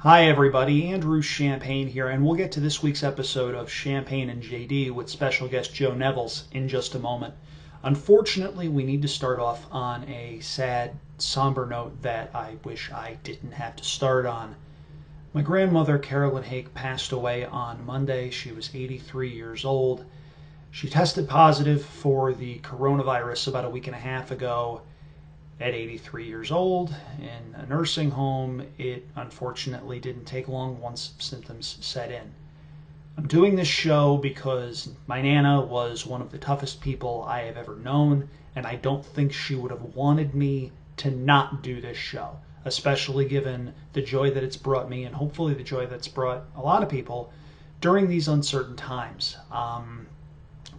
Hi everybody, Andrew Champagne here, and we'll get to this week's episode of Champagne and J.D. with special guest Joe Nevills in just a moment. Unfortunately, we need to start off on a sad, somber note that I wish I didn't have to start on. My grandmother, Carolyn Hake, passed away on Monday. She was 83 years old. She tested positive for the coronavirus about a week and a half ago. At 83 years old, in a nursing home, it unfortunately didn't take long once symptoms set in. I'm doing this show because my Nana was one of the toughest people I have ever known, and I don't think she would have wanted me to not do this show, especially given the joy that it's brought me and hopefully the joy that's brought a lot of people during these uncertain times.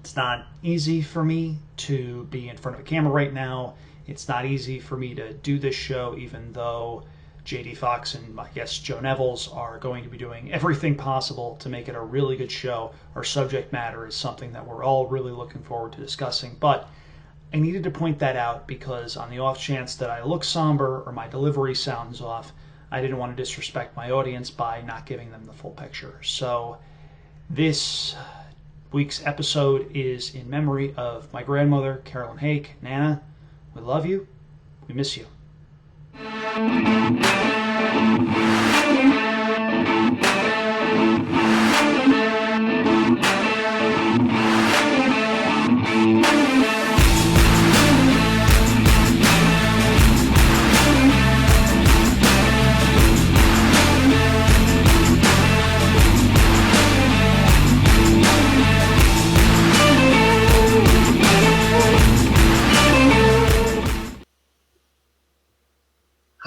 It's not easy for me to be in front of a camera right now. It's not easy for me to do this show, even though J.D. Fox and my guest Joe Nevills are going to be doing everything possible to make it a really good show. Our subject matter is something that we're all really looking forward to discussing. But I needed to point that out because on the off chance that I look somber or my delivery sounds off, I didn't want to disrespect my audience by not giving them the full picture. So this week's episode is in memory of my grandmother, Carolyn Hake. Nana, we love you. We miss you.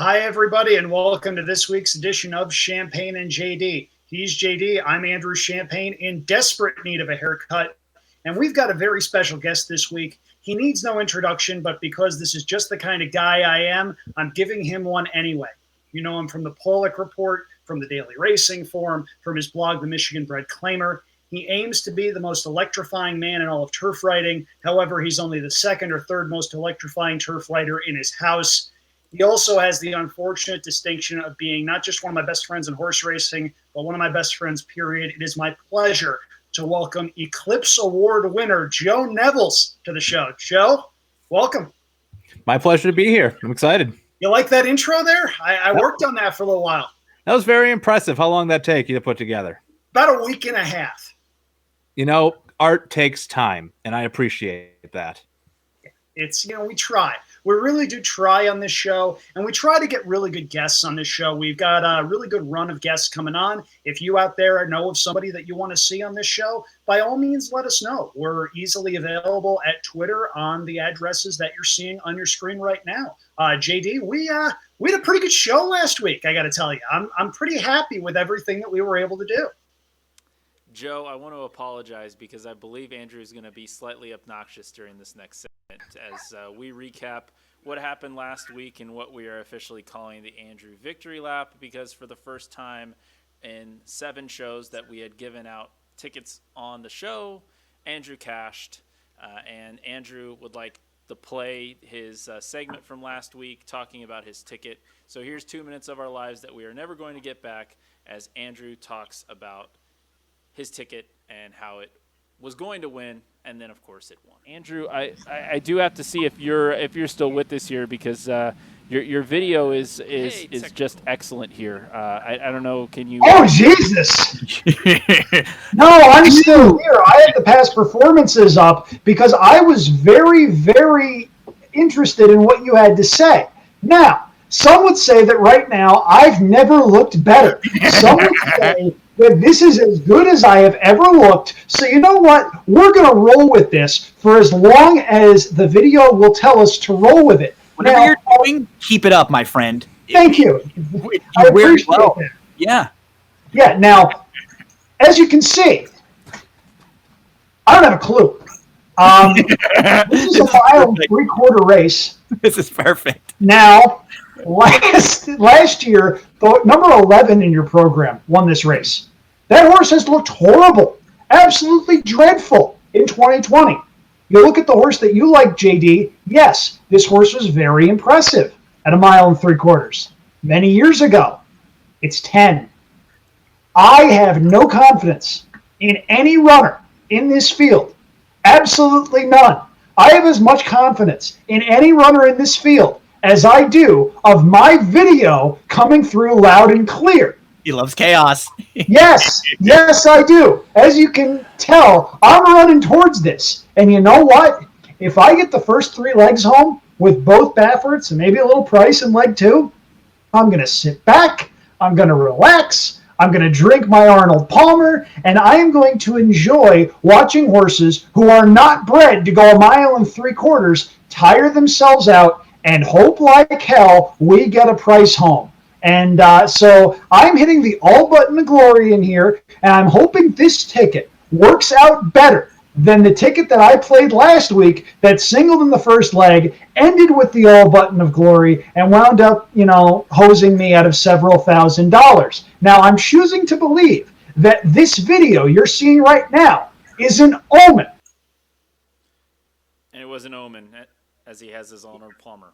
Hi, everybody, and welcome to this week's edition of Champagne and J.D. He's J.D. I'm Andrew Champagne, in desperate need of a haircut, and we've got a very special guest this week. He needs no introduction, but because this is just the kind of guy I am, I'm giving him one anyway. You know him from the Pollock Report, from the Daily Racing Forum, from his blog, The Michigan Bred Claimer. He aims to be the most electrifying man in all of turf riding. However, he's only the second or third most electrifying turf rider in his house. He also has the unfortunate distinction of being not just one of my best friends in horse racing, but one of my best friends, period. It is my pleasure to welcome Eclipse Award winner Joe Nevills to the show. Joe, welcome. My pleasure to be here. I'm excited. You like that intro there? I worked on that for a little while. That was very impressive. How long did that take you to put together? About a week and a half. You know, art takes time, and I appreciate that. It's, we try. We really do try on this show, and we try to get really good guests on this show. We've got a really good run of guests coming on. If you out there know of somebody that you want to see on this show, by all means, let us know. We're easily available at Twitter on the addresses that you're seeing on your screen right now. JD, we had a pretty good show last week, I got to tell you. I'm pretty happy with everything that we were able to do. Joe, I want to apologize because I believe Andrew is going to be slightly obnoxious during this next segment as we recap what happened last week and what we are officially calling the Andrew Victory Lap, because for the first time in 7 shows that we had given out tickets on the show, Andrew cashed, and Andrew would like to play his segment from last week talking about his ticket. So here's 2 minutes of our lives that we are never going to get back as Andrew talks about his ticket and how it was going to win, and then of course it won. Andrew, I do have to see if you're still with us here, because your video is just excellent here. I don't know, can you? Oh Jesus! No, I'm still here. I had the past performances up because I was very, very interested in what you had to say. Now, some would say that right now I've never looked better. Some would say that this is as good as I have ever looked. So you know what? We're going to roll with this for as long as the video will tell us to roll with it. Whatever you're doing, keep it up, my friend. Thank you. I appreciate that. Yeah. Yeah, now, as you can see, I don't have a clue. This is a mile and 3/4 race. This is perfect. Now, last year, the number 11 in your program won this race. That horse has looked horrible, absolutely dreadful in 2020. You look at the horse that you like, JD. Yes, this horse was very impressive at a mile and 3/4 many years ago. It's 10. I have no confidence in any runner in this field. Absolutely none. I have as much confidence in any runner in this field as I do of my video coming through loud and clear. He loves chaos. Yes, I do. As you can tell, I'm running towards this. And you know what? If I get the first 3 legs home with both Bafferts and maybe a little Price in leg 2, I'm going to sit back. I'm going to relax. I'm going to drink my Arnold Palmer, and I am going to enjoy watching horses who are not bred to go 1.75 miles tire themselves out and hope like hell we get a Price home. And so I'm hitting the all button of glory in here, and I'm hoping this ticket works out better than the ticket that I played last week that singled in the first leg, ended with the all button of glory, and wound up, hosing me out of several $1,000s. Now, I'm choosing to believe that this video you're seeing right now is an omen. And it was an omen, as he has his Arnold Palmer.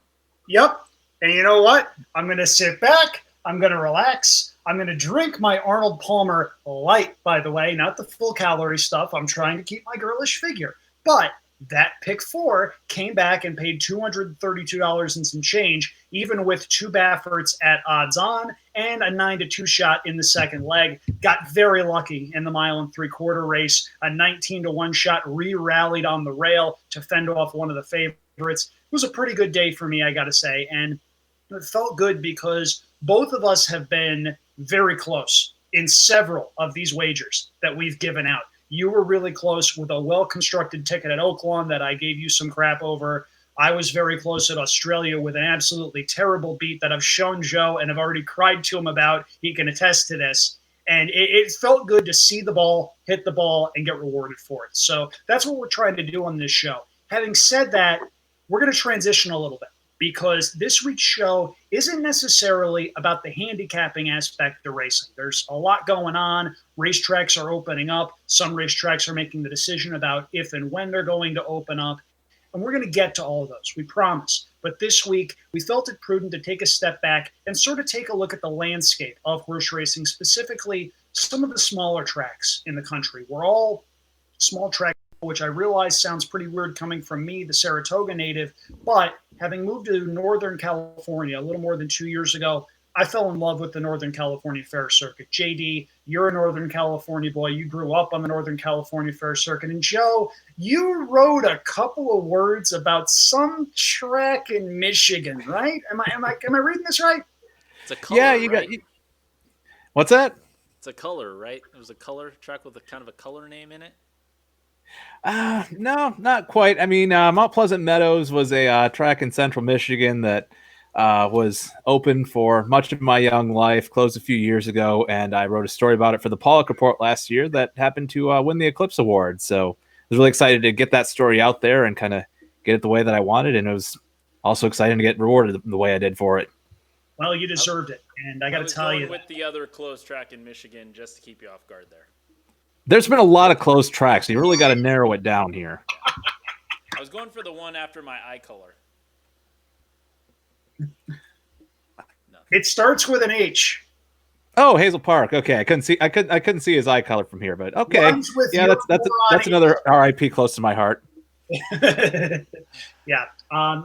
Yep. And you know what? I'm going to sit back. I'm going to relax. I'm going to drink my Arnold Palmer light, by the way, not the full calorie stuff. I'm trying to keep my girlish figure. But that pick 4 came back and paid $232 and some change, even with 2 Bafferts at odds on and a 9-2 shot in the second leg. Got very lucky in the 1.75 race. A 19-1 shot re-rallied on the rail to fend off one of the favorites. It was a pretty good day for me, I got to say. And it felt good because both of us have been very close in several of these wagers that we've given out. You were really close with a well-constructed ticket at Oaklawn that I gave you some crap over. I was very close at Australia with an absolutely terrible beat that I've shown Joe and have already cried to him about. He can attest to this. And it felt good to see the ball, hit the ball, and get rewarded for it. So that's what we're trying to do on this show. Having said that, we're going to transition a little bit, because this week's show isn't necessarily about the handicapping aspect of racing. There's a lot going on. Racetracks are opening up. Some racetracks are making the decision about if and when they're going to open up. And we're going to get to all of those, we promise. But this week, we felt it prudent to take a step back and sort of take a look at the landscape of horse racing, specifically some of the smaller tracks in the country. We're all small track, which I realize sounds pretty weird coming from me, the Saratoga native, but having moved to Northern California a little more than 2 years ago, I fell in love with the Northern California Fair Circuit. JD, you're a Northern California boy. You grew up on the Northern California Fair Circuit. And Joe, you wrote a couple of words about some track in Michigan, right? Am I reading this right? It's a color, Yeah, you right? got. What's that? It's a color, right? It was a color track with a kind of a color name in it. No, not quite. I mean, Mount Pleasant Meadows was a track in central Michigan that was open for much of my young life, closed a few years ago, and I wrote a story about it for the Pollock Report last year that happened to win the Eclipse Award. So I was really excited to get that story out there and kind of get it the way that I wanted, and it was also exciting to get rewarded the way I did for it. Well, you deserved it, and I got to tell you. With the other closed track in Michigan, just to keep you off guard there. There's been a lot of close tracks. So you really got to narrow it down here. I was going for the one after my eye color. It starts with an H. Oh, Hazel Park. Okay, I couldn't see his eye color from here, but okay. Yeah, that's another RIP close to my heart. Yeah.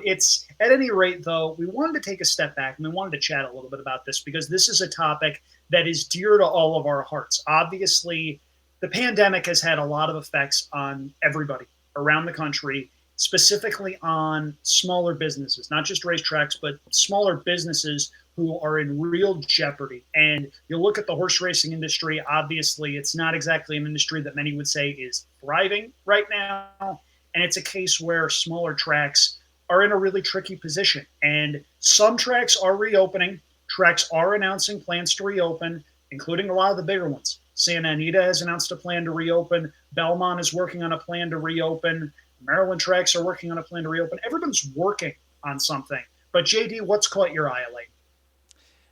It's at any rate, though, we wanted to take a step back and we wanted to chat a little bit about this because this is a topic that is dear to all of our hearts. Obviously, the pandemic has had a lot of effects on everybody around the country, specifically on smaller businesses, not just racetracks, but smaller businesses who are in real jeopardy. And you look at the horse racing industry, obviously, it's not exactly an industry that many would say is thriving right now. And it's a case where smaller tracks are in a really tricky position. And some tracks are reopening. Tracks are announcing plans to reopen, including a lot of the bigger ones. Santa Anita has announced a plan to reopen. Belmont is working on a plan to reopen. Maryland tracks are working on a plan to reopen. Everyone's working on something. But JD, what's caught your eye lately?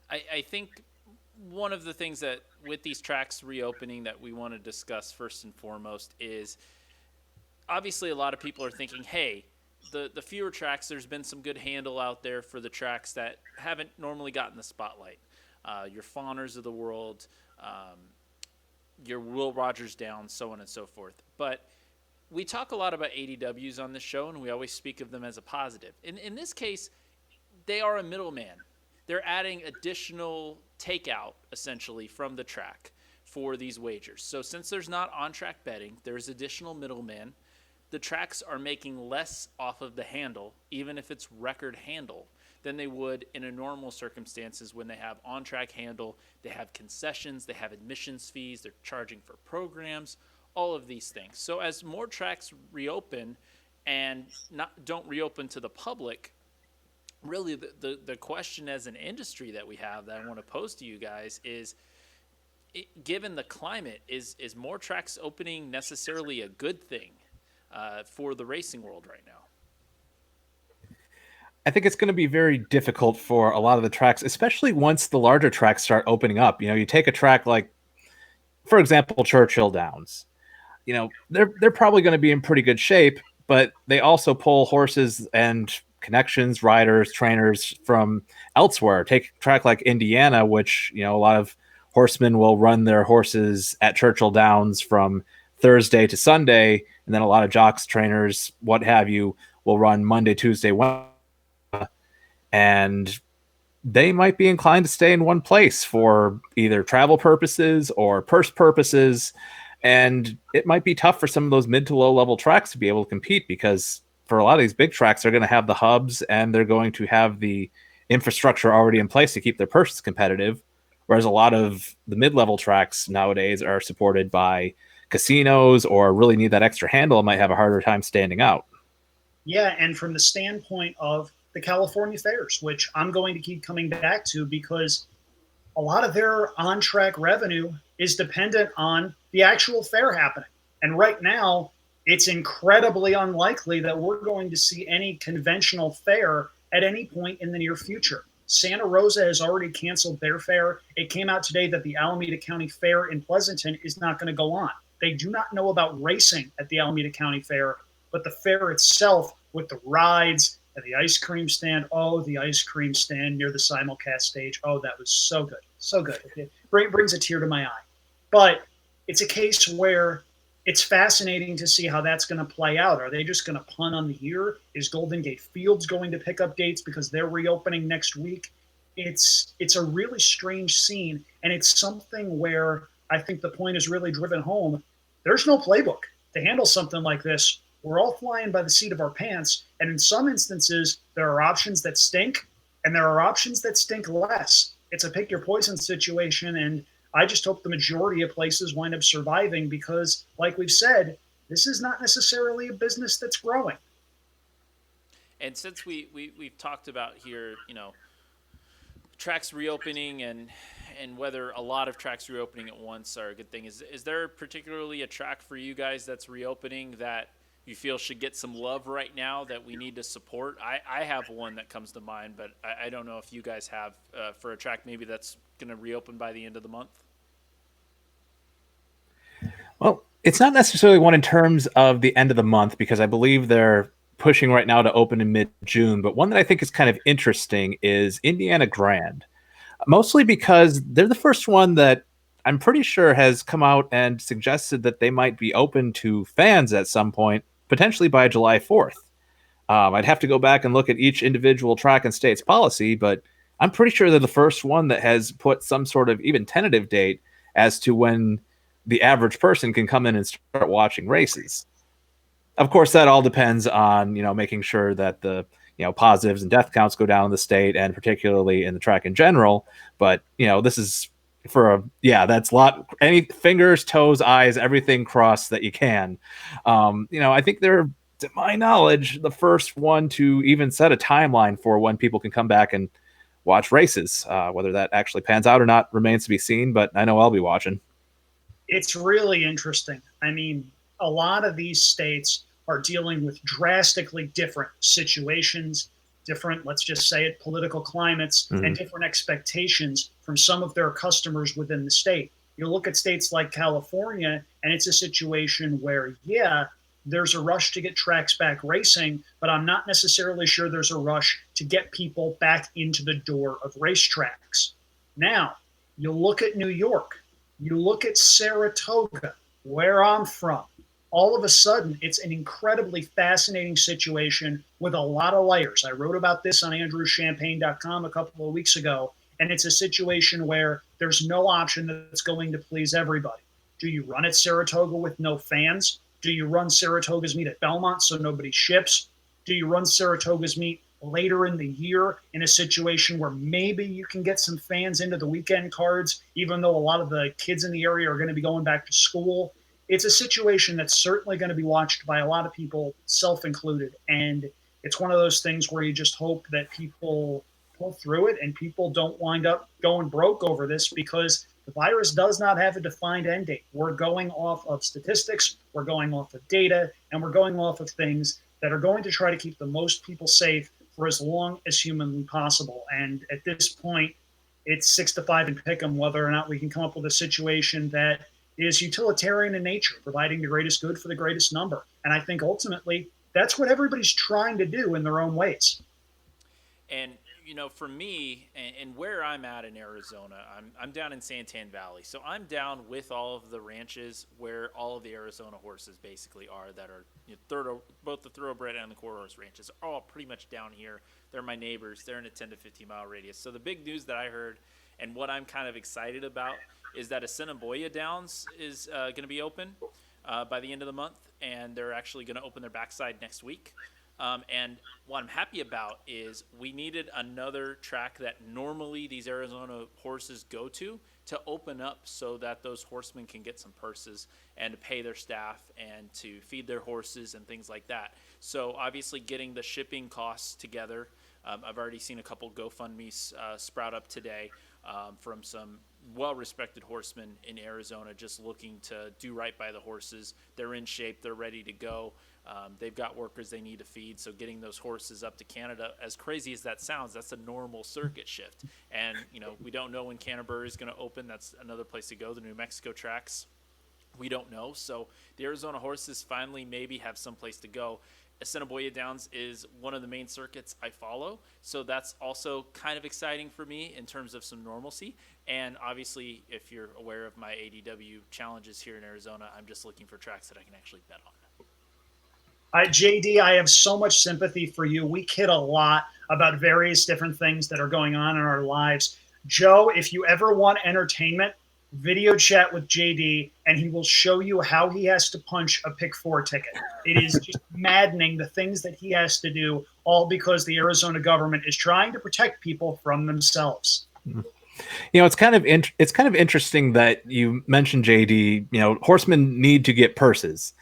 I think one of the things that with these tracks reopening that we want to discuss first and foremost is obviously a lot of people are thinking, hey, the fewer tracks, there's been some good handle out there for the tracks that haven't normally gotten the spotlight. your Fawners of the world, your Will Rogers Downs, so on and so forth. But we talk a lot about ADWs on this show, and we always speak of them as a positive. In this case, they are a middleman. They're adding additional takeout, essentially, from the track for these wagers. So since there's not on-track betting, there's additional middlemen. The tracks are making less off of the handle, even if it's record handle, than they would in a normal circumstances when they have on-track handle, they have concessions, they have admissions fees, they're charging for programs, all of these things. So as more tracks reopen and don't reopen to the public, really the question as an industry that we have that I want to pose to you guys is, given the climate, is more tracks opening necessarily a good thing for the racing world right now? I think it's going to be very difficult for a lot of the tracks, especially once the larger tracks start opening up. You take a track like, for example, Churchill Downs. They're probably going to be in pretty good shape, but they also pull horses and connections, riders, trainers from elsewhere. Take a track like Indiana, which, a lot of horsemen will run their horses at Churchill Downs from Thursday to Sunday, and then a lot of jocks, trainers, what have you, will run Monday, Tuesday, Wednesday. And they might be inclined to stay in one place for either travel purposes or purse purposes. And it might be tough for some of those mid to low level tracks to be able to compete, because for a lot of these big tracks, they're going to have the hubs and they're going to have the infrastructure already in place to keep their purses competitive. Whereas a lot of the mid-level tracks nowadays are supported by casinos or really need that extra handle and might have a harder time standing out. Yeah, and from the standpoint of the California fairs, which I'm going to keep coming back to, because a lot of their on-track revenue is dependent on the actual fair happening. And right now, it's incredibly unlikely that we're going to see any conventional fair at any point in the near future. Santa Rosa has already canceled their fair. It came out today that the Alameda County Fair in Pleasanton is not going to go on. They do not know about racing at the Alameda County Fair, but the fair itself with the rides and the ice cream stand. Oh, the ice cream stand near the simulcast stage. Oh, that was so good. So good. It brings a tear to my eye. But it's a case where it's fascinating to see how that's going to play out. Are they just going to punt on the year? Is Golden Gate Fields going to pick up dates because they're reopening next week? It's a really strange scene, and it's something where I think the point is really driven home. There's no playbook to handle something like this. We're all flying by the seat of our pants, and in some instances, there are options that stink, and there are options that stink less. It's a pick your poison situation, and I just hope the majority of places wind up surviving because, like we've said, this is not necessarily a business that's growing. And since we've talked about here, tracks reopening and whether a lot of tracks reopening at once are a good thing, is there particularly a track for you guys that's reopening that you feel should get some love right now that we need to support? I have one that comes to mind, but I don't know if you guys have for a track maybe that's going to reopen by the end of the month. Well, it's not necessarily one in terms of the end of the month, because I believe they're pushing right now to open in mid-June. But one that I think is kind of interesting is Indiana Grand, mostly because they're the first one that I'm pretty sure has come out and suggested that they might be open to fans at some point, potentially by July 4th. I'd have to go back and look at each individual track and state's policy, but I'm pretty sure they're the first one that has put some sort of even tentative date as to when the average person can come in and start watching races. Of course, that all depends on, making sure that the, positives and death counts go down in the state, and particularly in the track in general. But, this is that's a lot, any fingers, toes, eyes, everything crossed that you can. I think they're, to my knowledge, the first one to even set a timeline for when people can come back and watch races. Whether that actually pans out or not remains to be seen, but I know I'll be watching. It's really interesting. I mean, a lot of these states are dealing with drastically different situations, different, let's just say it, political climates, and different expectations from some of their customers within the state. You look at states like California, and it's a situation where, there's a rush to get tracks back racing, but I'm not necessarily sure there's a rush to get people back into the door of racetracks. Now, you look at New York, you look at Saratoga, where I'm from. All of a sudden, it's an incredibly fascinating situation with a lot of layers. I wrote about this on andrewchampagne.com a couple of weeks ago, and it's a situation where there's no option that's going to please everybody. Do you run at Saratoga with no fans? Do you run Saratoga's meet at Belmont so nobody ships? Do you run Saratoga's meet later in the year in a situation where maybe you can get some fans into the weekend cards, even though a lot of the kids in the area are going to be going back to school? It's a situation that's certainly going to be watched by a lot of people, self included. And it's one of those things where you just hope that people pull through it and people don't wind up going broke over this, because the virus does not have a defined end date. We're going off of statistics, we're going off of data, and we're going off of things that are going to try to keep the most people safe for as long as humanly possible. And at this point, it's 6-5 and pick 'em whether or not we can come up with a situation that is utilitarian in nature, providing the greatest good for the greatest number. And I think ultimately that's what everybody's trying to do in their own ways. And for me, and where I'm at in Arizona, I'm down in Santan Valley, so I'm down with all of the ranches where all of the Arizona horses basically are, that are both the thoroughbred and the quarter horse ranches are all pretty much down here. They're my neighbors. They're in a 10 to 15 mile radius. So the big news that I heard, and what I'm kind of excited about, is that Assiniboia Downs is going to be open by the end of the month, and they're actually going to open their backside next week. And what I'm happy about is we needed another track that normally these Arizona horses go to open up so that those horsemen can get some purses and to pay their staff and to feed their horses and things like that. So obviously getting the shipping costs together. I've already seen a couple GoFundMes sprout up today from some well-respected horsemen in Arizona just looking to do right by the horses. They're in shape. They're ready to go. They've got workers they need to feed, so getting those horses up to Canada, as crazy as that sounds, that's a normal circuit shift. And, we don't know when Canterbury is going to open. That's another place to go. The New Mexico tracks, we don't know. So the Arizona horses finally maybe have some place to go. Assiniboia Downs is one of the main circuits I follow, so that's also kind of exciting for me in terms of some normalcy. And obviously, if you're aware of my ADW challenges here in Arizona, I'm just looking for tracks that I can actually bet on. JD, I have so much sympathy for you. We kid a lot about various different things that are going on in our lives. Joe, if you ever want entertainment, video chat with JD, and he will show you how he has to punch a pick 4 ticket. It is just maddening, the things that he has to do, all because the Arizona government is trying to protect people from themselves. It's kind of interesting that you mentioned, JD. Horsemen need to get purses.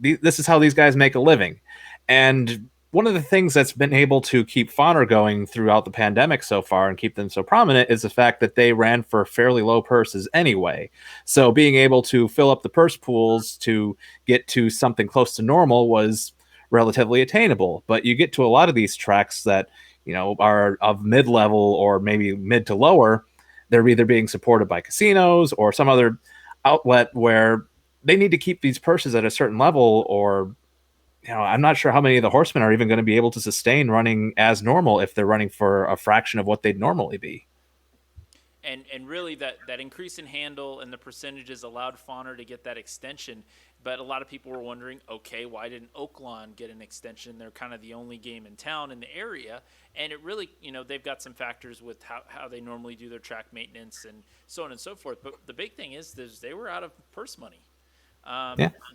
This is how these guys make a living. And one of the things that's been able to keep Fauner going throughout the pandemic so far and keep them so prominent is the fact that they ran for fairly low purses anyway. So being able to fill up the purse pools to get to something close to normal was relatively attainable. But you get to a lot of these tracks that, are of mid-level or maybe mid to lower. They're either being supported by casinos or some other outlet where they need to keep these purses at a certain level, or I'm not sure how many of the horsemen are even going to be able to sustain running as normal if they're running for a fraction of what they'd normally be. And really that increase in handle and the percentages allowed Fauner to get that extension. But a lot of people were wondering, okay, why didn't Oaklawn get an extension? They're kind of the only game in town in the area. And it really, they've got some factors with how they normally do their track maintenance and so on and so forth. But the big thing is they were out of purse money.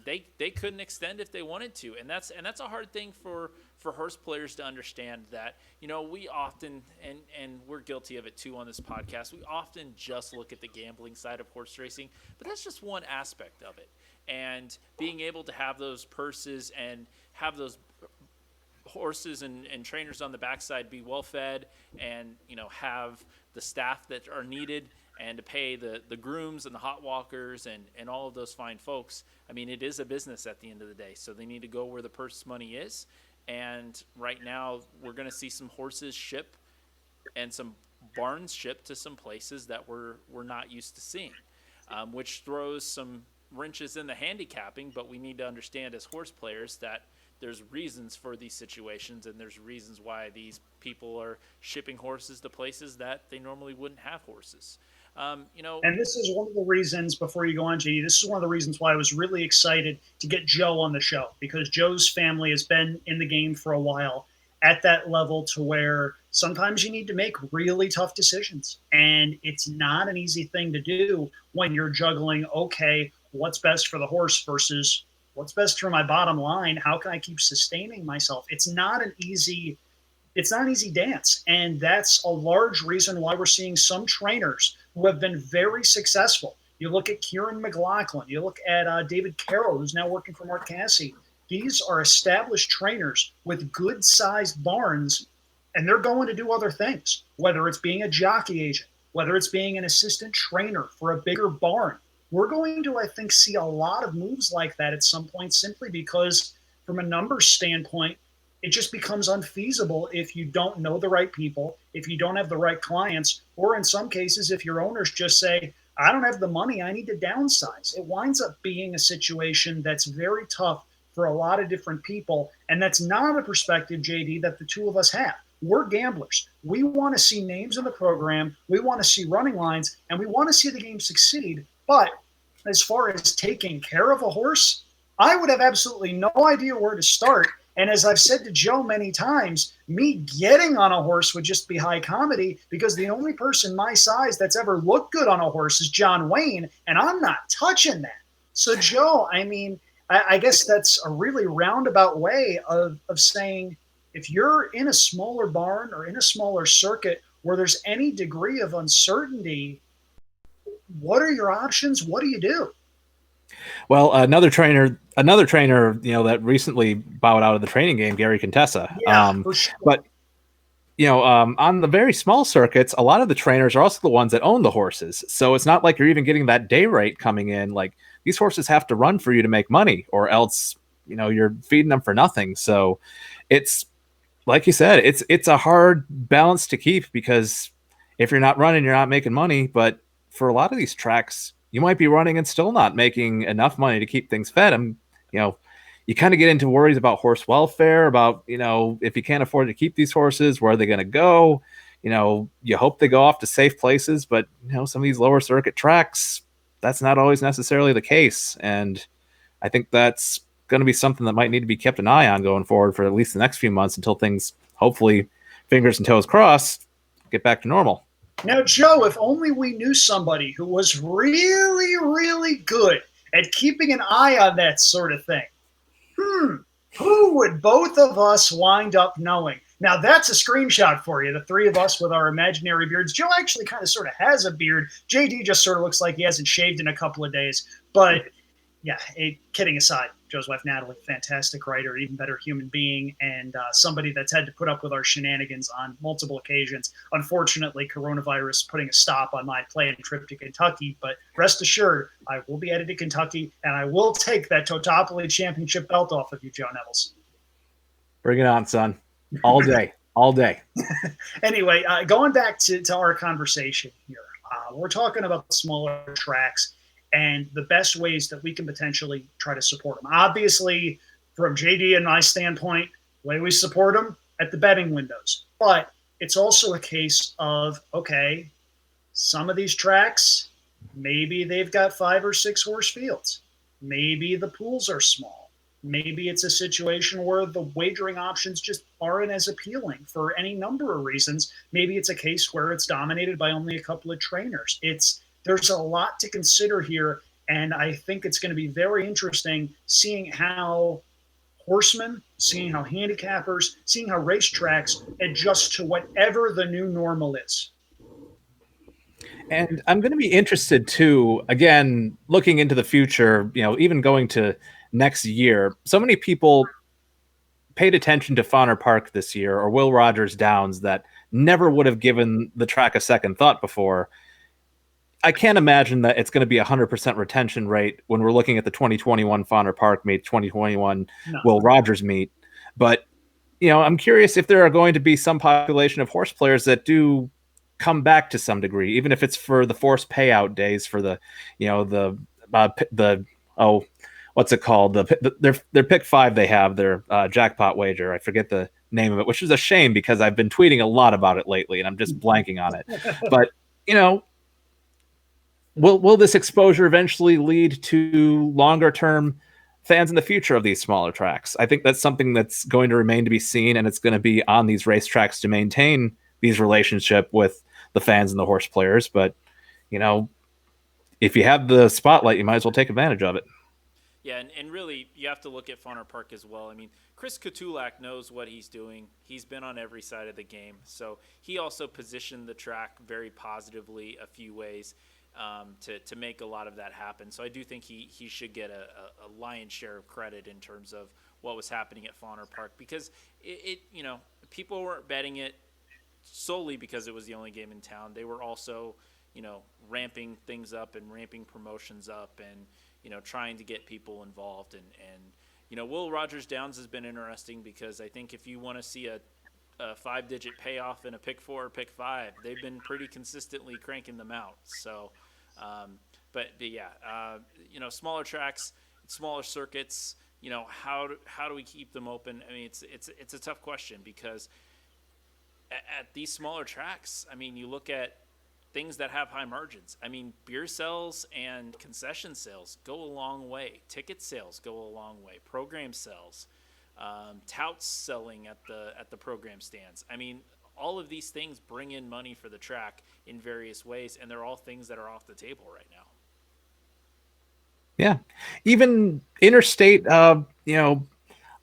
They couldn't extend if they wanted to, and that's a hard thing for horse players to understand. That we often, and we're guilty of it too on this podcast, we often just look at the gambling side of horse racing, but that's just one aspect of it. And being able to have those purses and have those horses and trainers on the backside be well fed, and have the staff that are needed, and to pay the grooms and the hot walkers and all of those fine folks. I mean, it is a business at the end of the day, so they need to go where the purse money is. And right now, we're going to see some horses ship and some barns ship to some places that we're not used to seeing, which throws some wrenches in the handicapping. But we need to understand as horse players that there's reasons for these situations, and there's reasons why these people are shipping horses to places that they normally wouldn't have horses. And this is one of the reasons, before you go on, JD, this is one of the reasons why I was really excited to get Joe on the show, because Joe's family has been in the game for a while at that level to where sometimes you need to make really tough decisions. And it's not an easy thing to do when you're juggling, okay, what's best for the horse versus what's best for my bottom line? How can I keep sustaining myself? It's not an easy dance. And that's a large reason why we're seeing some trainers who have been very successful. You look at Kieran McLaughlin, you look at David Carroll, who's now working for Mark Cassie. These are established trainers with good sized barns, and they're going to do other things, whether it's being a jockey agent, whether it's being an assistant trainer for a bigger barn. We're going to, I think, see a lot of moves like that at some point, simply because from a numbers standpoint, it just becomes unfeasible if you don't know the right people, if you don't have the right clients, or in some cases, if your owners just say, I don't have the money, I need to downsize. It winds up being a situation that's very tough for a lot of different people. And that's not a perspective, JD, that the two of us have. We're gamblers. We want to see names in the program. We want to see running lines, and we want to see the game succeed. But as far as taking care of a horse, I would have absolutely no idea where to start. And as I've said to Joe many times, me getting on a horse would just be high comedy, because the only person my size that's ever looked good on a horse is John Wayne, and I'm not touching that. So, Joe, I mean, I guess that's a really roundabout way of saying, if you're in a smaller barn or in a smaller circuit where there's any degree of uncertainty, what are your options? What do you do? Well, another trainer, that recently bowed out of the training game, Gary Contessa. Yeah, for sure. But on the very small circuits, a lot of the trainers are also the ones that own the horses. So it's not like you're even getting that day rate coming in. Like, these horses have to run for you to make money, or else, you're feeding them for nothing. So it's, like you said, it's a hard balance to keep, because if you're not running, you're not making money. But for a lot of these tracks, you might be running and still not making enough money to keep things fed. You kind of get into worries about horse welfare, about, if you can't afford to keep these horses, where are they going to go? You hope they go off to safe places, but, some of these lower circuit tracks, that's not always necessarily the case. And I think that's going to be something that might need to be kept an eye on going forward for at least the next few months, until things, hopefully, fingers and toes crossed, get back to normal. Now, Joe, if only we knew somebody who was really, really good at keeping an eye on that sort of thing. Who would both of us wind up knowing? Now, that's a screenshot for you, the three of us with our imaginary beards. Joe actually kind of sort of has a beard. JD just sort of looks like he hasn't shaved in a couple of days. But, yeah, kidding aside, Joe's wife, Natalie, fantastic writer, even better human being, and somebody that's had to put up with our shenanigans on multiple occasions. Unfortunately, coronavirus putting a stop on my planned trip to Kentucky, but rest assured, I will be headed to Kentucky, and I will take that Totopoly Championship belt off of you, Joe Nevills. Bring it on, son. All day. All day. Anyway, going back to our conversation here, we're talking about smaller tracks and the best ways that we can potentially try to support them. Obviously, from JD and my standpoint, the way we support them at the betting windows. But it's also a case of, okay, some of these tracks, maybe they've got 5 or 6 horse fields. Maybe the pools are small. Maybe it's a situation where the wagering options just aren't as appealing for any number of reasons. Maybe it's a case where it's dominated by only a couple of trainers. There's a lot to consider here, and I think it's going to be very interesting seeing how horsemen, seeing how handicappers, seeing how racetracks adjust to whatever the new normal is. And I'm going to be interested too, again, looking into the future, even going to next year. So many people paid attention to Fauner Park this year, or Will Rogers Downs, that never would have given the track a second thought before. I can't imagine that it's going to be 100% retention rate when we're looking at the 2021 Fauner Park meet, 2021 Will Rogers meet. But, I'm curious if there are going to be some population of horse players that do come back to some degree, even if it's for the forced payout days for the what's it called? Their pick 5 they have, their jackpot wager. I forget the name of it, which is a shame because I've been tweeting a lot about it lately and I'm just blanking on it. But, will this exposure eventually lead to longer term fans in the future of these smaller tracks? I think that's something that's going to remain to be seen, and it's going to be on these racetracks to maintain these relationship with the fans and the horse players. But, if you have the spotlight, you might as well take advantage of it. Yeah, and really, you have to look at Fawner Park as well. I mean, Chris Katulak knows what he's doing. He's been on every side of the game. So he also positioned the track very positively a few ways to make a lot of that happen. So I do think he should get a lion's share of credit in terms of what was happening at Fawner Park, because it people weren't betting it solely because it was the only game in town. They were also, ramping things up and ramping promotions up and, trying to get people involved. And Will Rogers Downs has been interesting because I think if you want to see a 5-digit payoff in a pick 4 or pick 5, they've been pretty consistently cranking them out. So, but yeah, smaller tracks, smaller circuits, how do we keep them open? I mean, it's a tough question because at these smaller tracks, I mean, you look at things that have high margins. I mean, beer sales and concession sales go a long way. Ticket sales go a long way. Program sales, touts selling at the program stands. I mean, all of these things bring in money for the track in various ways, and they're all things that are off the table right now. Yeah, even interstate,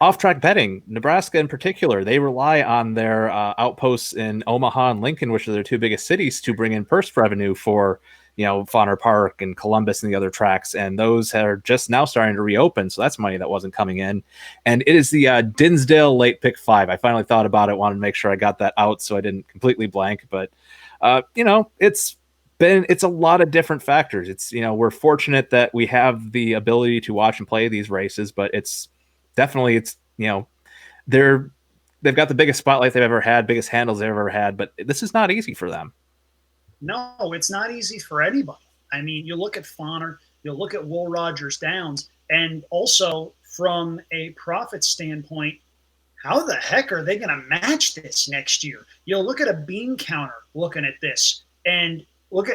off-track betting, Nebraska in particular, they rely on their outposts in Omaha and Lincoln, which are their 2 biggest cities, to bring in purse revenue for, Fawner Park and Columbus and the other tracks. And those are just now starting to reopen. So that's money that wasn't coming in. And it is the Dinsdale late pick 5. I finally thought about it, wanted to make sure I got that out so I didn't completely blank. But, it's a lot of different factors. It's, we're fortunate that we have the ability to watch and play these races, but it's definitely, they've got the biggest spotlight they've ever had, biggest handles they've ever had, but this is not easy for them. No, it's not easy for anybody. I mean, you look at Fawner, you look at Will Rogers Downs, and also from a profit standpoint, how the heck are they going to match this next year? You'll look at a bean counter looking at this, and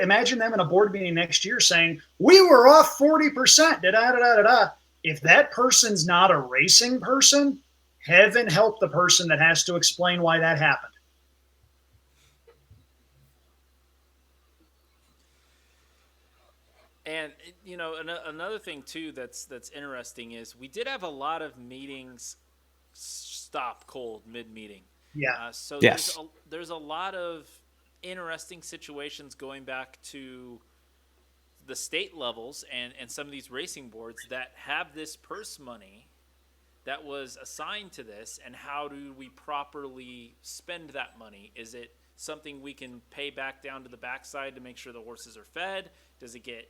imagine them in a board meeting next year saying, we were off 40%, da-da-da-da-da-da. If that person's not a racing person, heaven help the person that has to explain why that happened. And another thing too that's interesting is we did have a lot of meetings stop cold mid-meeting. Yeah. So yes. there's a lot of interesting situations going back to the state levels and some of these racing boards that have this purse money that was assigned to this, and how do we properly spend that money? Is it something we can pay back down to the backside to make sure the horses are fed? Does it get,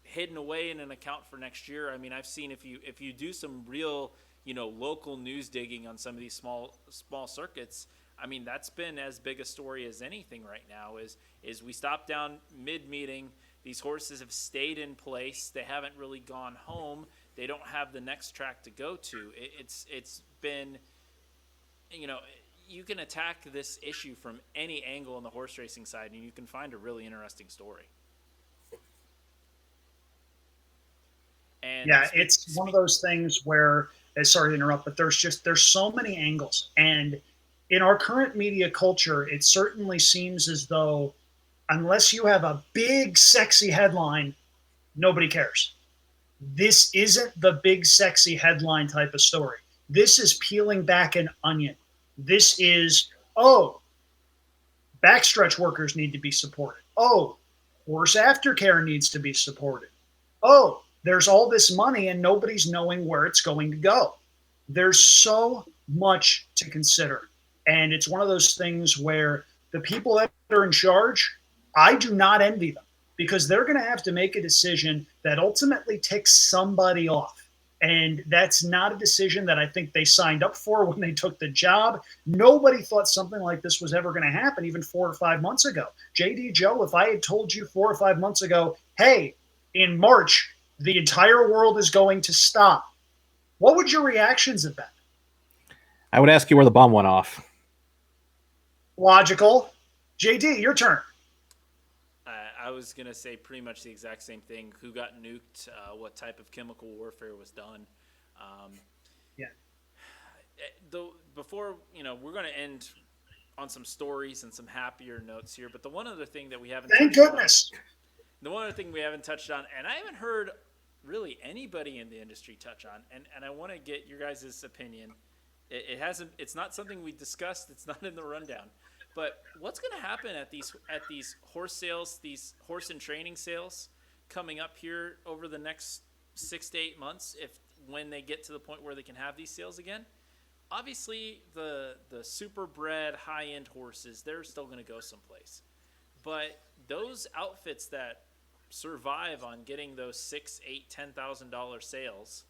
hidden away in an account for next year? I mean, I've seen if you do some real, local news digging on some of these small circuits, I mean, that's been as big a story as anything right now is we stopped down mid-meeting. These horses have stayed in place. They haven't really gone home. They don't have the next track to go to. It's been, you can attack this issue from any angle on the horse racing side, and you can find a really interesting story. And yeah, it's one of those things where, sorry to interrupt, but there's so many angles. And in our current media culture, it certainly seems as though unless you have a big, sexy headline, nobody cares. This isn't the big, sexy headline type of story. This is peeling back an onion. This is, backstretch workers need to be supported. Horse aftercare needs to be supported. There's all this money and nobody's knowing where it's going to go. There's so much to consider. And it's one of those things where the people that are in charge, I do not envy them, because they're going to have to make a decision that ultimately ticks somebody off. And that's not a decision that I think they signed up for when they took the job. Nobody thought something like this was ever going to happen even 4 or 5 months ago. JD, Joe, if I had told you 4 or 5 months ago, hey, in March, the entire world is going to stop, what would your reactions have been? I would ask you where the bomb went off. Logical. JD, your turn. I was going to say pretty much the exact same thing. Who got nuked? What type of chemical warfare was done? Yeah. Before, we're going to end on some stories and some happier notes here. But the one other thing that we haven't Thank goodness. The one other thing we haven't touched on, and I haven't heard really anybody in the industry touch on, and I want to get your guys' opinion. It's not something we discussed. It's not in the rundown. But what's going to happen at these horse sales, these horse and training sales coming up here over the next 6 to 8 months, when they get to the point where they can have these sales again? Obviously, the super bred high-end horses, they're still going to go someplace. But those outfits that survive on getting those $6,000, $8,000, $10,000 sales,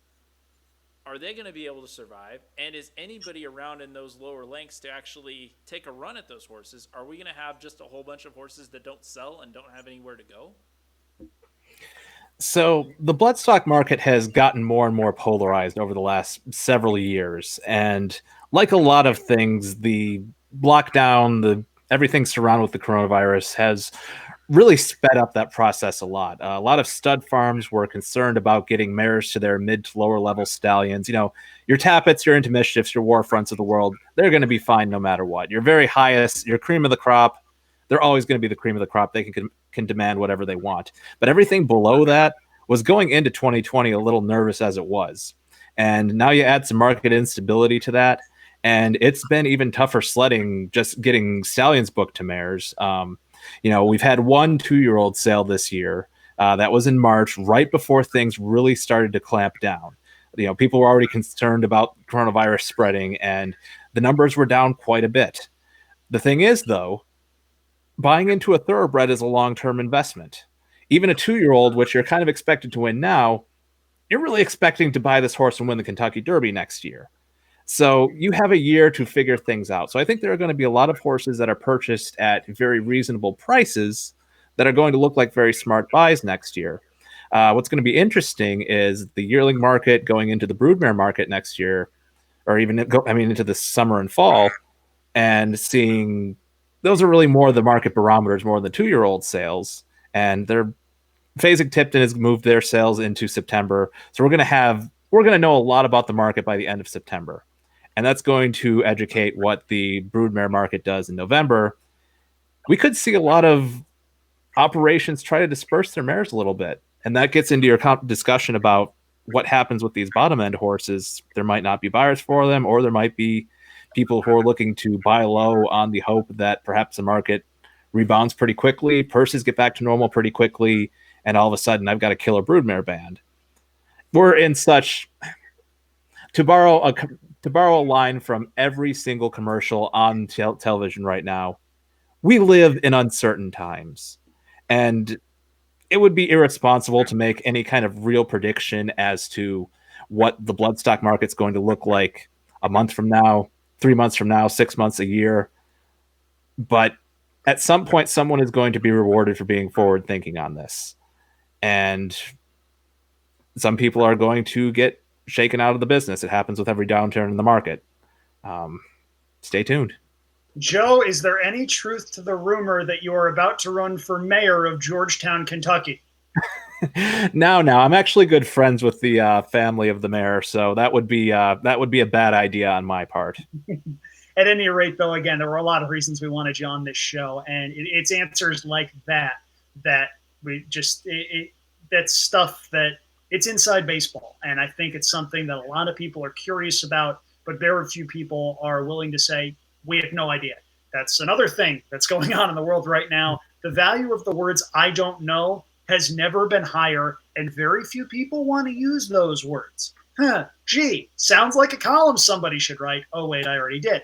are they going to be able to survive? And is anybody around in those lower lengths to actually take a run at those horses? Are we going to have just a whole bunch of horses that don't sell and don't have anywhere to go? So the bloodstock market has gotten more and more polarized over the last several years. And like a lot of things, the lockdown, everything surrounded with the coronavirus has really sped up that process a lot. A lot of stud farms were concerned about getting mares to their mid to lower level stallions. Your Tappets, your Intermischiefs, your Warfronts of the world, they're going to be fine no matter what. Your very highest, your cream of the crop, they're always going to be the cream of the crop. They can demand whatever they want. But everything below that was going into 2020 a little nervous as it was. And now you add some market instability to that, and it's been even tougher sledding just getting stallions booked to mares. We've had one 2-year-old sale this year. That was in March, right before things really started to clamp down. People were already concerned about coronavirus spreading, and the numbers were down quite a bit. The thing is, though, buying into a thoroughbred is a long-term investment. Even a 2-year-old, which you're kind of expected to win now, you're really expecting to buy this horse and win the Kentucky Derby next year. So you have a year to figure things out. So I think there are going to be a lot of horses that are purchased at very reasonable prices that are going to look like very smart buys next year. What's going to be interesting is the yearling market going into the broodmare market next year, or even into the summer and fall, and seeing those are really more the market barometers, more than 2-year-old sales. And Fasig-Tipton has moved their sales into September. So we're going to know a lot about the market by the end of September. And that's going to educate what the broodmare market does in November. We could see a lot of operations try to disperse their mares a little bit. And that gets into your discussion about what happens with these bottom end horses. There might not be buyers for them, or there might be people who are looking to buy low on the hope that perhaps the market rebounds pretty quickly, purses get back to normal pretty quickly, and all of a sudden I've got a killer broodmare band. We're in such, to borrow a line from every single commercial on television right now, we live in uncertain times. And it would be irresponsible to make any kind of real prediction as to what the bloodstock market's going to look like a month from now, 3 months from now, 6 months, a year. But at some point, someone is going to be rewarded for being forward thinking on this. And some people are going to get shaken out of the business. It happens with every downturn in the market. Stay tuned. Joe, is there any truth to the rumor that you are about to run for mayor of Georgetown, Kentucky? No, I'm actually good friends with the family of the mayor, so that would be a bad idea on my part. At any rate, though, again, there were a lot of reasons we wanted you on this show, and it's answers like that we just that's stuff that it's inside baseball, and I think it's something that a lot of people are curious about, but very few people are willing to say we have no idea. That's another thing that's going on in the world right now. The value of the words "I don't know" has never been higher, and very few people want to use those words. Gee, sounds like a column somebody should write. Oh, wait, I already did.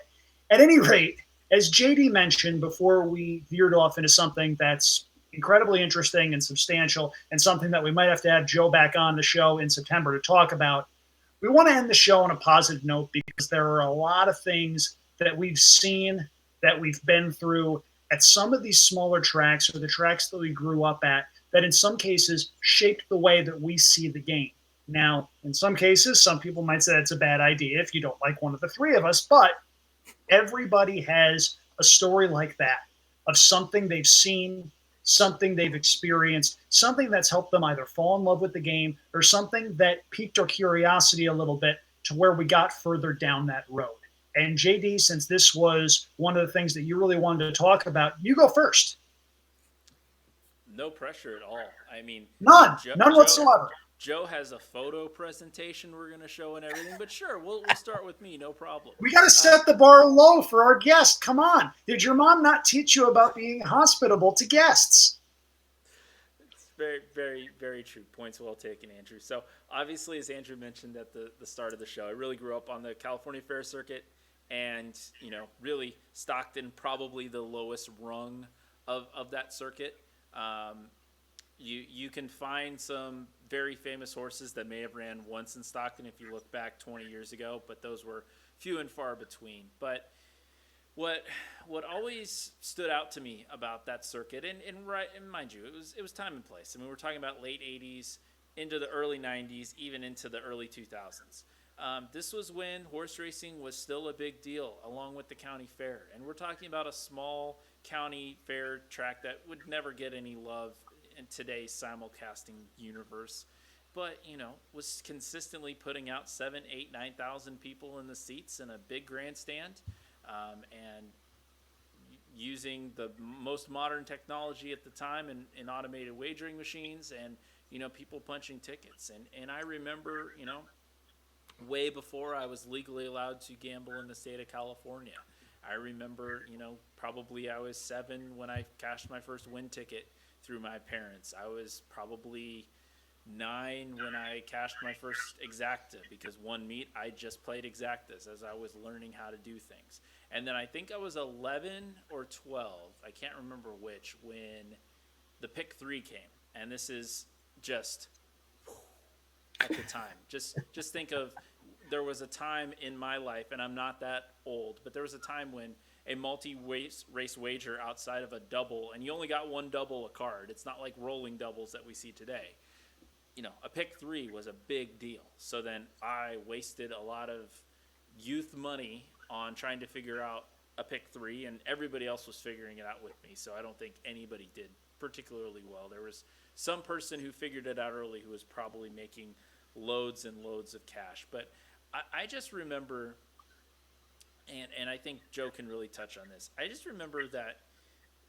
At any rate, as JD mentioned before we veered off into something that's incredibly interesting and substantial, and something that we might have to have Joe back on the show in September to talk about, we want to end the show on a positive note because there are a lot of things that we've seen, that we've been through at some of these smaller tracks or the tracks that we grew up at that in some cases shaped the way that we see the game. Now, in some cases, some people might say it's a bad idea if you don't like one of the three of us, but everybody has a story like that of something they've seen, something they've experienced, something that's helped them either fall in love with the game or something that piqued our curiosity a little bit to where we got further down that road. And JD, since this was one of the things that you really wanted to talk about, you go first. No pressure at all. I mean, None whatsoever. Joe has a photo presentation we're going to show and everything, but sure, we'll start with me, no problem. We got to set the bar low for our guest. Come on. Did your mom not teach you about being hospitable to guests? It's very, very, very true. Points well taken, Andrew. So obviously, as Andrew mentioned at the start of the show, I really grew up on the California Fair Circuit and, really Stockton, probably the lowest rung of that circuit. You can find some very famous horses that may have ran once in Stockton if you look back 20 years ago, but those were few and far between. But what always stood out to me about that circuit, and mind you, it was time and place. I mean, we're talking about late 80s into the early 90s, even into the early 2000s. This was when horse racing was still a big deal, along with the county fair. And we're talking about a small county fair track that would never get any love in today's simulcasting universe, but was consistently putting out 7, 8, 9,000 people in the seats in a big grandstand, and using the most modern technology at the time in automated wagering machines and people punching tickets. And I remember way before I was legally allowed to gamble in the state of California. I remember probably I was 7 when I cashed my first win ticket through my parents. I was probably 9 when I cashed my first exacta, because one meet I just played exactas as I was learning how to do things. And then I think I was 11 or 12, I can't remember which, when the pick 3 came. And this is just at the time. Just think of, there was a time in my life, and I'm not that old, but there was a time when a multi-race wager outside of a double, and you only got one double a card. It's not like rolling doubles that we see today. A pick 3 was a big deal. So then I wasted a lot of youth money on trying to figure out a pick 3, and everybody else was figuring it out with me. So I don't think anybody did particularly well. There was some person who figured it out early who was probably making loads and loads of cash. But I just remember, and I think Joe can really touch on this, I just remember that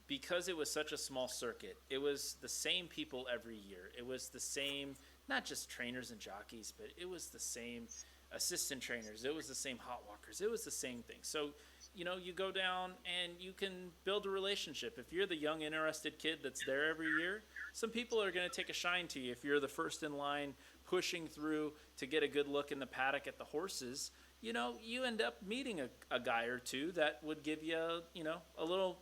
because it was such a small circuit, it was the same people every year. It was the same, not just trainers and jockeys, but it was the same assistant trainers. It was the same hot walkers. It was the same thing. So, you go down and you can build a relationship. If you're the young, interested kid that's there every year, some people are going to take a shine to you. If you're the first in line pushing through to get a good look in the paddock at the horses, you end up meeting a guy or two that would give you, a little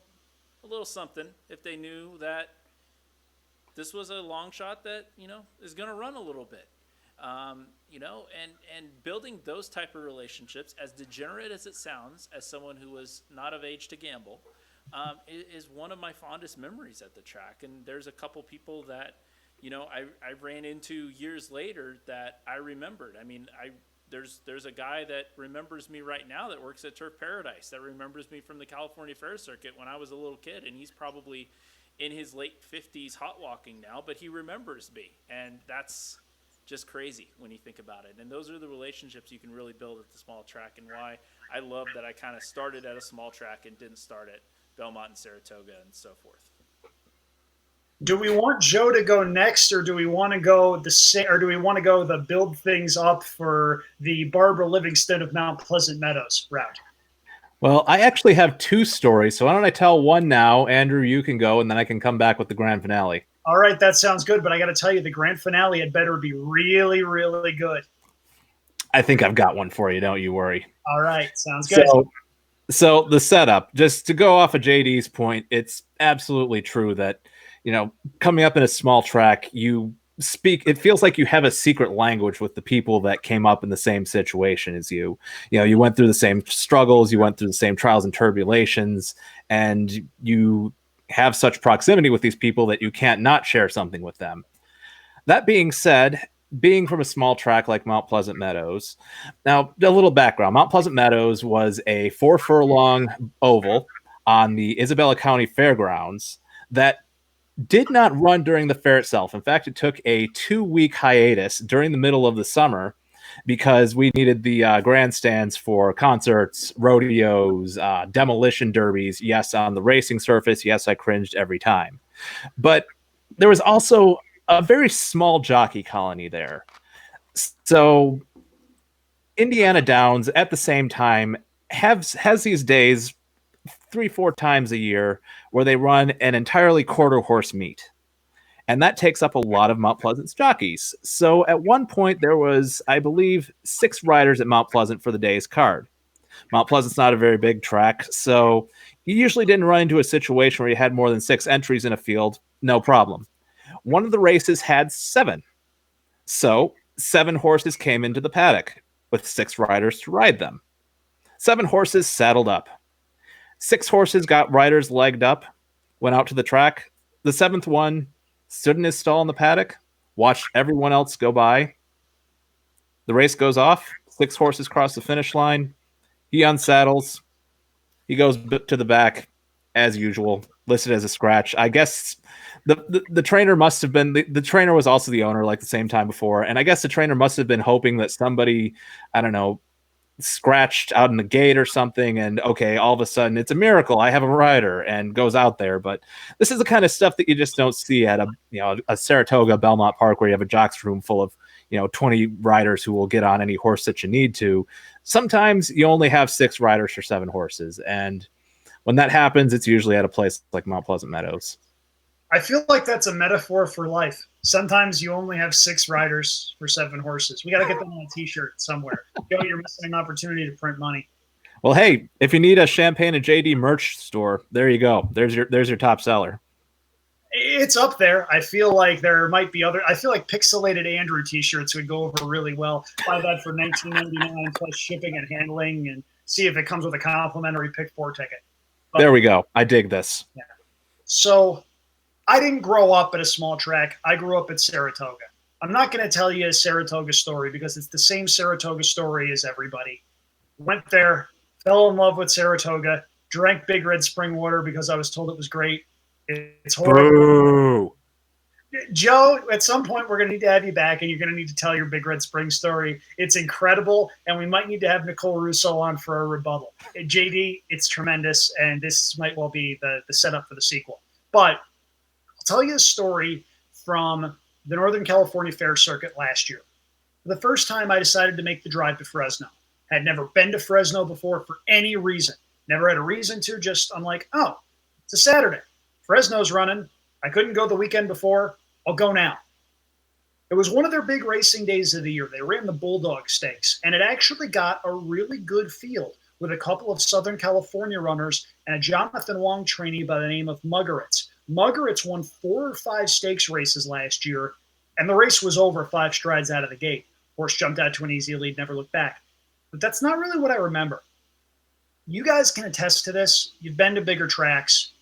something if they knew that this was a long shot that, is going to run a little bit. And building those type of relationships, as degenerate as it sounds, as someone who was not of age to gamble, is one of my fondest memories at the track. And there's a couple people that, I ran into years later that I remembered. I mean, there's a guy that remembers me right now that works at Turf Paradise, that remembers me from the California Fair Circuit when I was a little kid, and he's probably in his late 50s hot walking now, but he remembers me. And that's just crazy when you think about it. And those are the relationships you can really build at the small track, and why I love that I kind of started at a small track and didn't start at Belmont and Saratoga and so forth. Do we want Joe to go next, or do we want to go the build things up for the Barbara Livingston of Mount Pleasant Meadows route? Well, I actually have 2 stories, so why don't I tell one now? Andrew, you can go, and then I can come back with the grand finale. All right, that sounds good, but I got to tell you, the grand finale had better be really, really good. I think I've got one for you. Don't you worry. All right, sounds good. So the setup, just to go off of JD's point, it's absolutely true that, coming up in a small track, it feels like you have a secret language with the people that came up in the same situation as you. You went through the same struggles, you went through the same trials and tribulations, and you have such proximity with these people that you can't not share something with them. That being said, being from a small track like Mount Pleasant Meadows, now a little background. Mount Pleasant Meadows was a 4-furlong oval on the Isabella County Fairgrounds that did not run during the fair itself. In fact, it took a 2-week hiatus during the middle of the summer because we needed the grandstands for concerts, rodeos, demolition derbies. Yes, on the racing surface. Yes, I cringed every time. But there was also a very small jockey colony there. So Indiana Downs at the same time has these days 3-4 times a year where they run an entirely quarter horse meet. And that takes up a lot of Mount Pleasant's jockeys. So at one point there was, I believe, 6 riders at Mount Pleasant for the day's card. Mount Pleasant's not a very big track, so you usually didn't run into a situation where you had more than 6 entries in a field, no problem. One of the races had 7. So 7 horses came into the paddock with 6 riders to ride them. 7 horses saddled up. 6 horses got riders legged up, went out to the track. The 7th one stood in his stall in the paddock, watched everyone else go by. The race goes off. 6 horses cross the finish line. He unsaddles. He goes to the back, as usual, listed as a scratch. I guess the trainer must have been the trainer was also the owner like the same time before, and I guess the trainer must have been hoping that somebody, I don't know, scratched out in the gate or something, and okay, all of a sudden it's a miracle, I have a rider, and goes out there. But this is the kind of stuff that you just don't see at a Saratoga Belmont Park where you have a jocks room full of 20 riders who will get on any horse that you need to. Sometimes you only have 6 riders for 7 horses, and when that happens, it's usually at a place like Mount Pleasant Meadows. I feel like that's a metaphor for life. Sometimes you only have 6 riders for 7 horses. We got to get them on a T-shirt somewhere. Joe, you're missing an opportunity to print money. Well, hey, if you need a Champagne and J.D. merch store, there you go. There's your top seller. It's up there. I feel like there might be other. I feel like pixelated Andrew T-shirts would go over really well. Buy that for $19.99 plus shipping and handling, and see if it comes with a complimentary pick 4 ticket. But, there we go. I dig this. Yeah. So I didn't grow up at a small track. I grew up at Saratoga. I'm not going to tell you a Saratoga story because it's the same Saratoga story as everybody. Went there, fell in love with Saratoga, drank Big Red Spring water because I was told it was great. It's horrible. Ooh. Joe, at some point we're going to need to have you back, and you're going to need to tell your Big Red Spring story. It's incredible, and we might need to have Nicole Russo on for a rebuttal. JD, it's tremendous, and this might well be the setup for the sequel. But I'll tell you a story from the Northern California Fair Circuit last year. For the first time, I decided to make the drive to Fresno. Had never been to Fresno before for any reason. Never had a reason to, just I'm like, oh, it's a Saturday. Fresno's running. I couldn't go the weekend before. I'll go now. It was one of their big racing days of the year. They ran the Bulldog Stakes, and it actually got a really good field with a couple of Southern California runners and a Jonathan Wong trainee by the name of Muggeritz. Muggeritz won 4 or 5 stakes races last year, and the race was over 5 strides out of the gate. Horse jumped out to an easy lead, never looked back. But that's not really what I remember. You guys can attest to this. You've been to bigger tracks.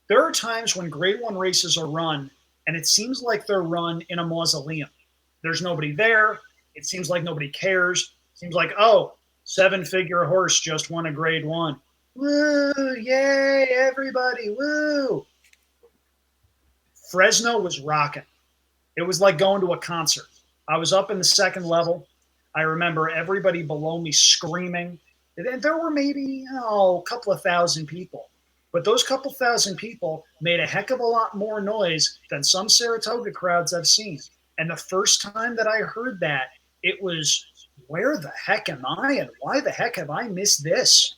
There are times when Grade 1 races are run, and it seems like they're run in a mausoleum. There's nobody there. It seems like nobody cares. It seems like, oh, 7-figure horse just won a Grade 1. Woo, yay, everybody, woo. Fresno was rocking. It was like going to a concert. I was up in the second level. I remember everybody below me screaming. And there were maybe, a couple of thousand people. But those couple thousand people made a heck of a lot more noise than some Saratoga crowds I've seen. And the first time that I heard that, it was, where the heck am I and why the heck have I missed this?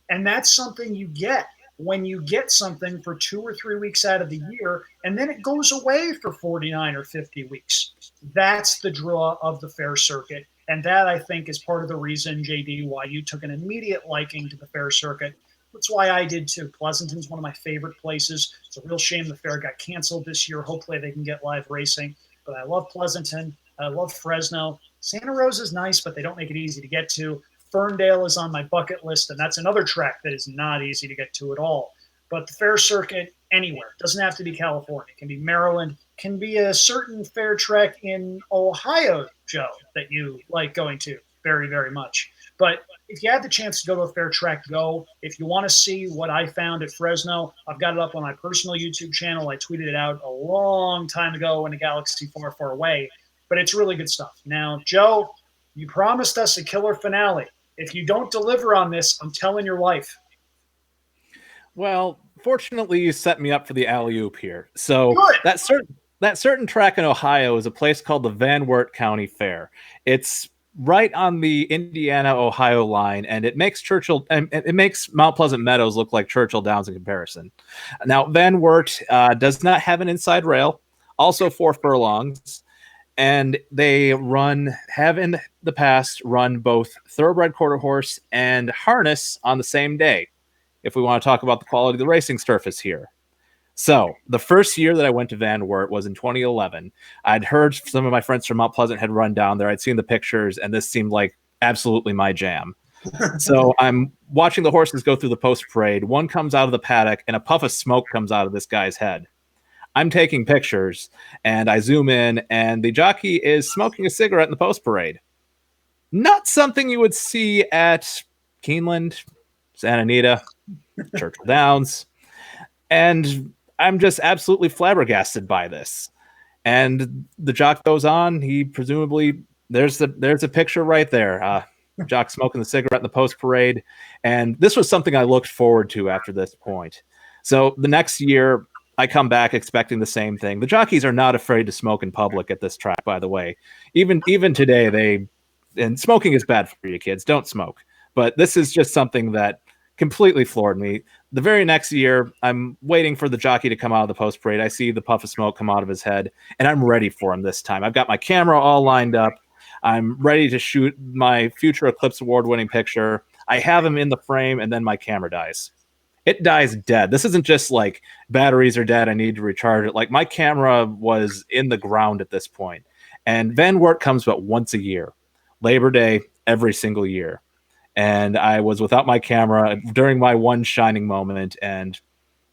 And that's something you get when you get something for 2 or 3 weeks out of the year, and then it goes away for 49 or 50 weeks. That's the draw of the fair circuit. And that, I think, is part of the reason, JD, why you took an immediate liking to the fair circuit. That's why I did too. Pleasanton's one of my favorite places. It's a real shame the fair got canceled this year. Hopefully they can get live racing. But I love Pleasanton. I love Fresno. Santa Rosa's nice, but they don't make it easy to get to. Ferndale is on my bucket list, and that's another track that is not easy to get to at all. But the fair circuit anywhere, doesn't have to be California, it can be Maryland, can be a certain fair track in Ohio, Joe, that you like going to very, very much. But if you had the chance to go to a fair track, go. If you want to see what I found at Fresno, I've got it up on my personal YouTube channel. I tweeted it out a long time ago in a galaxy far, far away. But it's really good stuff. Now, Joe, you promised us a killer finale. If you don't deliver on this, I'm telling your life. Well, fortunately, you set me up for the alley-oop here. So Good. that certain track in Ohio is a place called the Van Wert County Fair. It's right on the Indiana-Ohio line, and it makes Mount Pleasant Meadows look like Churchill Downs in comparison. Now, Van Wert does not have an inside rail, also 4 furlongs, and they have in the past run both thoroughbred quarter horse and harness on the same day, if we want to talk about the quality of the racing surface here. So the first year that I went to Van Wert was in 2011. I'd heard some of my friends from Mount Pleasant had run down there. I'd seen the pictures, and this seemed like absolutely my jam. So I'm watching the horses go through the post parade. One comes out of the paddock, and a puff of smoke comes out of this guy's head. I'm taking pictures, and I zoom in, and the jockey is smoking a cigarette in the post parade. Not something you would see at Keeneland, Santa Anita, Churchill Downs. And I'm just absolutely flabbergasted by this. And the jock goes on. He presumably, there's a picture right there. Jock smoking the cigarette in the post parade. And this was something I looked forward to after this point. So the next year, I come back expecting the same thing. The jockeys are not afraid to smoke in public at this track, by the way. Even today, and smoking is bad for you kids. Don't smoke. But this is just something that completely floored me. The very next year, I'm waiting for the jockey to come out of the post parade. I see the puff of smoke come out of his head, and I'm ready for him this time. I've got my camera all lined up. I'm ready to shoot my future Eclipse Award winning picture. I have him in the frame, and then my camera dies. It dies dead. This isn't just like batteries are dead, I need to recharge it. Like, my camera was in the ground at this point. And Van Wert comes but once a year, Labor Day, every single year. And I was without my camera during my one shining moment, and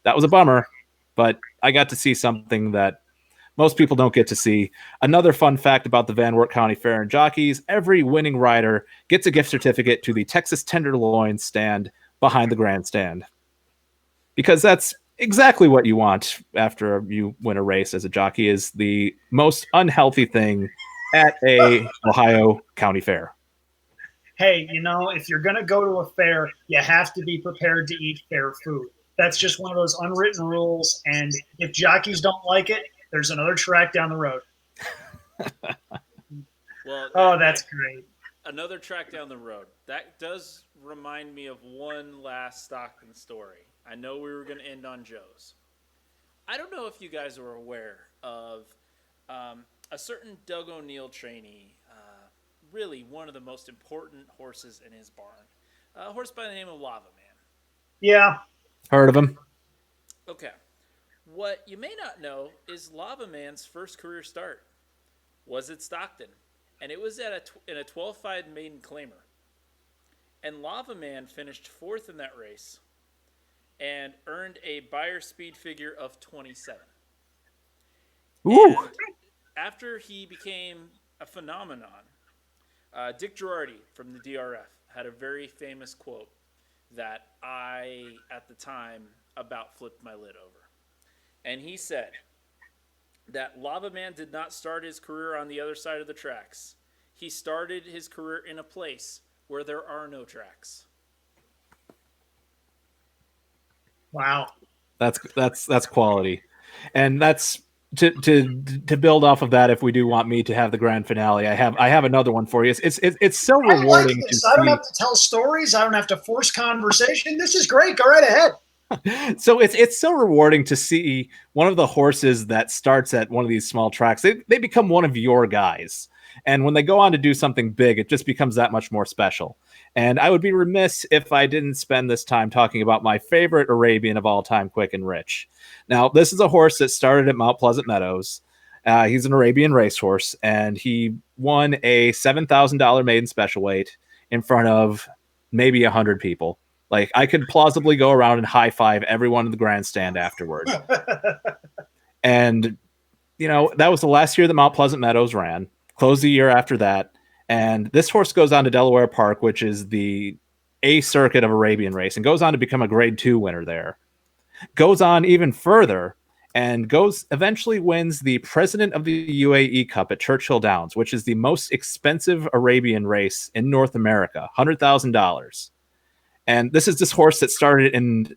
that was a bummer, but I got to see something that most people don't get to see. Another fun fact about the Van Wert County Fair and jockeys: every winning rider gets a gift certificate to the Texas Tenderloin stand behind the grandstand, because that's exactly what you want after you win a race as a jockey, is the most unhealthy thing at a Ohio county fair. Hey, if you're going to go to a fair, you have to be prepared to eat fair food. That's just one of those unwritten rules. And if jockeys don't like it, there's another track down the road. Well, that's great. Another track down the road. That does remind me of one last Stockton story. I know we were going to end on Joe's. I don't know if you guys are aware of a certain Doug O'Neill trainee, really one of the most important horses in his barn. A horse by the name of Lava Man. Yeah. Heard of him. Okay. What you may not know is Lava Man's first career start was at Stockton. And it was in a 12-5 maiden claimer. And Lava Man finished 4th in that race and earned a Beyer speed figure of 27. Ooh. And after he became a phenomenon, Dick Girardi from the DRF had a very famous quote that I, at the time, about flipped my lid over. And he said that Lava Man did not start his career on the other side of the tracks. He started his career in a place where there are no tracks. Wow. That's quality. And that's to build off of that. If we do want me to have the grand finale, I have another one for you. It's so rewarding. I like this. I don't have to tell stories. I don't have to force conversation. This is great. Go right ahead. So it's so rewarding to see one of the horses that starts at one of these small tracks. They become one of your guys. And when they go on to do something big, it just becomes that much more special. And I would be remiss if I didn't spend this time talking about my favorite Arabian of all time, Quick and Rich. Now, this is a horse that started at Mount Pleasant Meadows. He's an Arabian racehorse, and he won a $7,000 maiden special weight in front of maybe 100 people. Like, I could plausibly go around and high five everyone in the grandstand afterward. And, you know, that was the last year that Mount Pleasant Meadows ran, closed the year after that. And this horse goes on to Delaware Park, which is the A circuit of Arabian race, and goes on to become a grade 2 winner there. Goes on even further and eventually wins the president of the UAE Cup at Churchill Downs, which is the most expensive Arabian race in North America, $100,000. And this is this horse that started in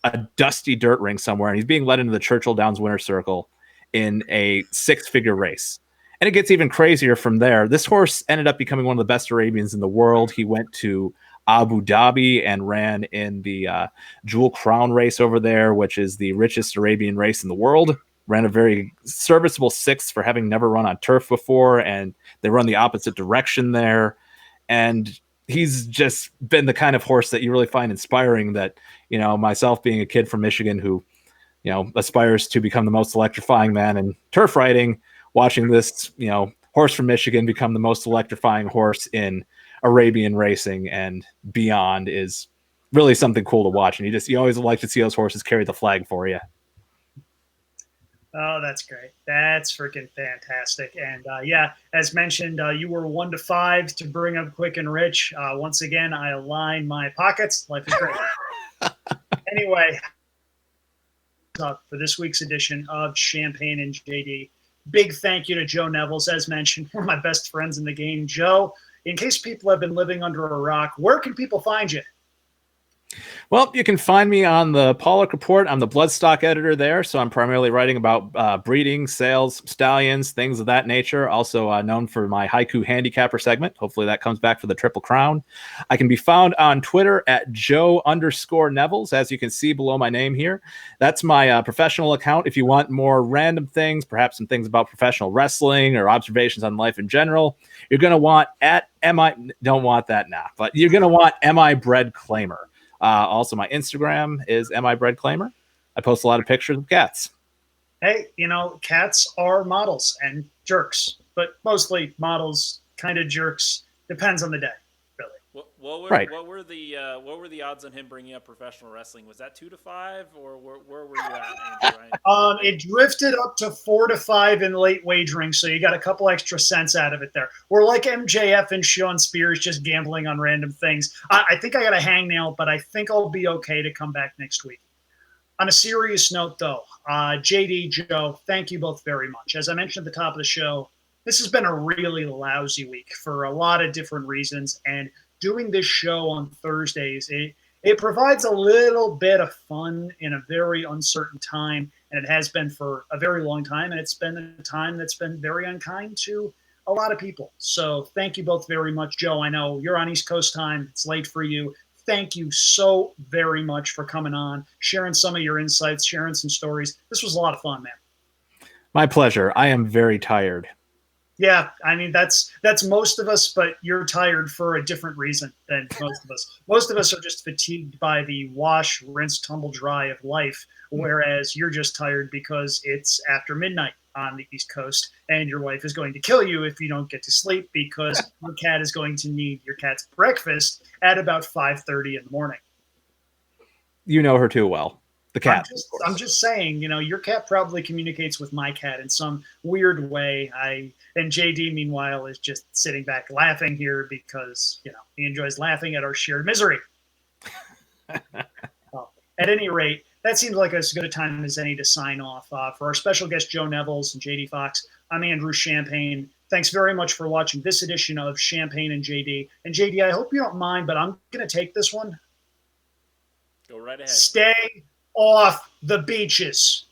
a dusty dirt ring somewhere, and he's being led into the Churchill Downs winner circle in a 6-figure race. And it gets even crazier from there. This horse ended up becoming one of the best Arabians in the world. He went to Abu Dhabi and ran in the Jewel Crown race over there, which is the richest Arabian race in the world. Ran a very serviceable 6th for having never run on turf before, and they run the opposite direction there. And he's just been the kind of horse that you really find inspiring, that, you know, myself being a kid from Michigan who, you know, aspires to become the most electrifying man in turf riding, watching this, you know, horse from Michigan become the most electrifying horse in Arabian racing and beyond is really something cool to watch. And you always like to see those horses carry the flag for you. Oh, that's great. That's freaking fantastic. And yeah, as mentioned, you were 1 to 5 to bring up Quick and Rich. Once again, I align my pockets. Life is great. Anyway, for this week's edition of Champagne and JD, big thank you to Joe Nevills. As mentioned, one of my best friends in the game. Joe, in case people have been living under a rock, where can people find you? Well, you can find me on the Pollock Report. I'm the bloodstock editor there, so I'm primarily writing about breeding, sales, stallions, things of that nature. Also known for my haiku handicapper segment. Hopefully that comes back for the Triple Crown. I can be found on Twitter at Joe_Nevills, as you can see below my name here. That's my professional account. If you want more random things, perhaps some things about professional wrestling or observations on life in general, you're going to want don't want that now, but you're going to want Am I Bred Claimer. Also, my Instagram is Am I Bred Claimer. I post a lot of pictures of cats. Hey, you know, cats are models and jerks, but mostly models, kind of jerks. Depends on the day, really. What were the odds on him bringing up professional wrestling? Was that 2 to 5, or where were you at, Andrew? It drifted up to 4 to 5 in late wagering, so you got a couple extra cents out of it there. We're like MJF and Sean Spears, just gambling on random things. I think I got a hangnail, but I think I'll be okay to come back next week. On a serious note, though, JD, Joe, thank you both very much. As I mentioned at the top of the show, this has been a really lousy week for a lot of different reasons, and doing this show on Thursdays, it provides a little bit of fun in a very uncertain time, and it has been for a very long time, and it's been a time that's been very unkind to a lot of people. So thank you both very much. Joe, I know you're on East Coast time. It's late for you. Thank you so very much for coming on, sharing some of your insights, sharing some stories. This was a lot of fun, man. My pleasure. I am very tired. Yeah, I mean, that's most of us, but you're tired for a different reason than most of us. Most of us are just fatigued by the wash, rinse, tumble dry of life, whereas you're just tired because it's after midnight on the East Coast, and your wife is going to kill you if you don't get to sleep because your cat is going to need your cat's breakfast at about 5:30 in the morning. You know her too well. The cat. I'm just saying, you know, your cat probably communicates with my cat in some weird way. And JD, meanwhile, is just sitting back laughing here because, you know, he enjoys laughing at our shared misery. Well, at any rate, that seems like as good a time as any to sign off. For our special guest, Joe Nevills and JD Fox, I'm Andrew Champagne. Thanks very much for watching this edition of Champagne and JD. And JD, I hope you don't mind, but I'm going to take this one. Go right ahead. Stay off the beaches.